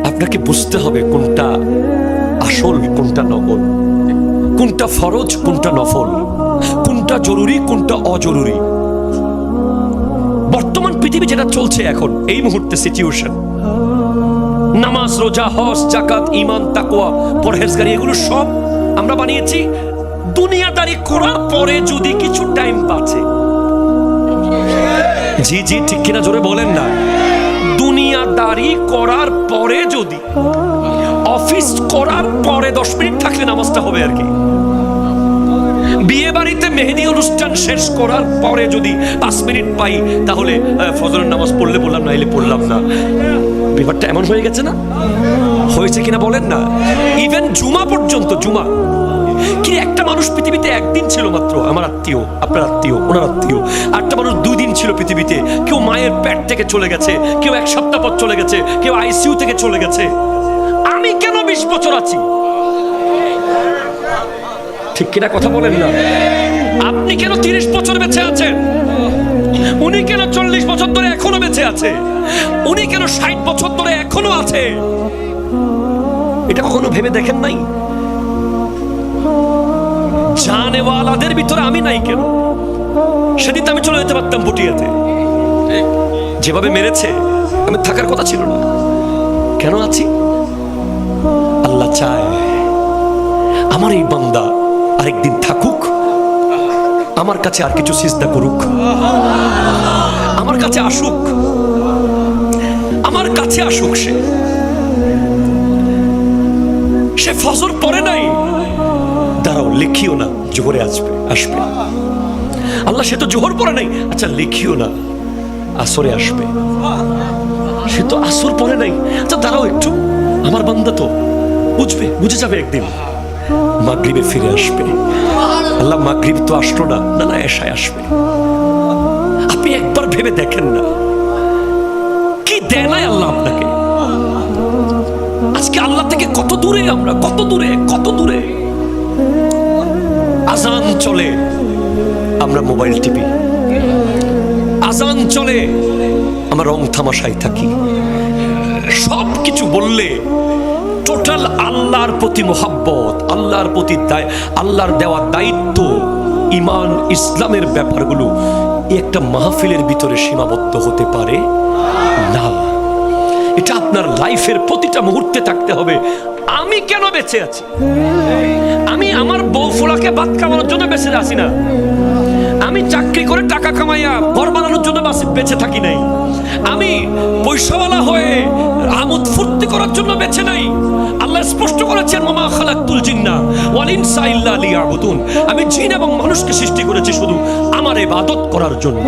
আপনাকে বুঝতে হবে কোনটা আসল, কোনটা নকল, কোনটা ফরজ, কোনটা নফল, কোনটা জরুরি, কোনটা অজরুরি। বর্তমান পৃথিবী যেটা চলছে এখন এই মুহূর্তে সিচুয়েশন, নামাজ, রোজা, হজ, জাকাত, ঈমান, তাকওয়া, পরহেজগারি, এগুলো সব আমরা বানিয়েছি দুনিয়াদারি করার পরে যদি কিছু টাইম বাঁচে। জি জি, ঠিক কিনা জোরে বলেন না। দুনিয়াদারি করার পরে যদি, অফিস করার পরে 10 মিনিট থাকলে নামাজটা হবে আর কি। বিয়ে বাড়িতে মেহেদি অনুষ্ঠান শেষ করার পরে যদি 5 মিনিট পাই তাহলে ফজরের নামাজ পড়লে বললাম, নাইলে পড়লাম না। ব্যাপারটা এমন হয়ে গেছে না? হয়েছে কিনা বলেন না। ইভেন জুমা পর্যন্ত, জুমা কি একটা মানুষ পৃথিবীতে একদিন ছিল মাত্র, আমার আত্মীয়, আপনার আত্মীয়, ওনার আত্মীয়। আরেকটা মানুষ 2 দিন ছিল পৃথিবীতে। কেউ মায়ের পেট থেকে চলে গেছে, কেউ 1 সপ্তাহ পর চলে গেছে, কেউ আইসিইউ থেকে চলে গেছে। আমি কেন 20 বছর আছি? ঠিক কিনা কথা বলেন না। আপনি কেন 30 বছর বেঁচে আছেন? উনি কেন 40 বছর ধরে এখনো বেঁচে আছে? উনি কেন 60 বছর ধরে এখনো আছে? এটা কখনো ভেবে দেখেন নাই? জানেওয়ালাদের ভিতরে আমি নাই কেন? সেদিন আমি চলে যেতে পারতাম পুটিয়াতে। যেভাবে মেরেছে আমি থাকার কথা ছিল না। কেন আছি? আল্লাহ চায় আমার এই বান্দা আরেকদিন থাকুক, আমার কাছে আর কিছু সিজদা করুক, আমার কাছে আসুক, আমার কাছে আসুক। সে ফজর পড়ে নাই, দাঁড়াও লিখিও না, জোহরে আসবে। আল্লাহ সে তো জোহর পড়ে নাই, আচ্ছা লিখিও না, আসরে আসবে। সে তো আসর পড়ে নাই, আচ্ছা দাঁড়াও একটু, আমার বান্দা তো বুঝে যাবে একদিন, মাগরিবে ফিরে আসবে। আল্লাহ মাগরিব তো আসলো না, না না এশায় আসবে। আপনি একবার ভেবে দেখেন না কি দেয় নাই আল্লাহ আপনাকে। আজকে আল্লাহ থেকে কত দূরে আমরা, কত দূরে। আজান চলে আমরা মোবাইল টিপি, আজান চলে আমরা রং তামাশায় থাকি। সব কিছু বললে টোটাল আল্লাহর প্রতি মোহাব্বত, আল্লাহর প্রতি আল্লাহর দেওয়া দায়িত্ব, ঈমান, ইসলামের ব্যাপারগুলো একটা মাহফিলের ভিতরে সীমাবদ্ধ হতে পারে না। এটা আপনার লাইফের প্রতিটা মুহূর্তে থাকতে হবে। আমি কেন বেঁচে আছি? আমি আমার বউ ফোলাকে ভাত খাওয়ানোর জন্য বেঁচে আছি না। আমি চাকরি করে টাকা কামাইয়া ঘর বানানোর জন্য বেঁচে থাকি নাই। আমি পয়সাওয়ালা হয়ে আমোদ ফুর্তি করার জন্য বেঁচে নাই। আল্লাহ স্পষ্ট করেছেন, ওমা খালাকতুল জিন্না ওয়াল ইনসা ইল্লা লিয়াবুদুন। আমি জিন এবং মানুষকে সৃষ্টি করেছি শুধু আমার ইবাদত করার জন্য।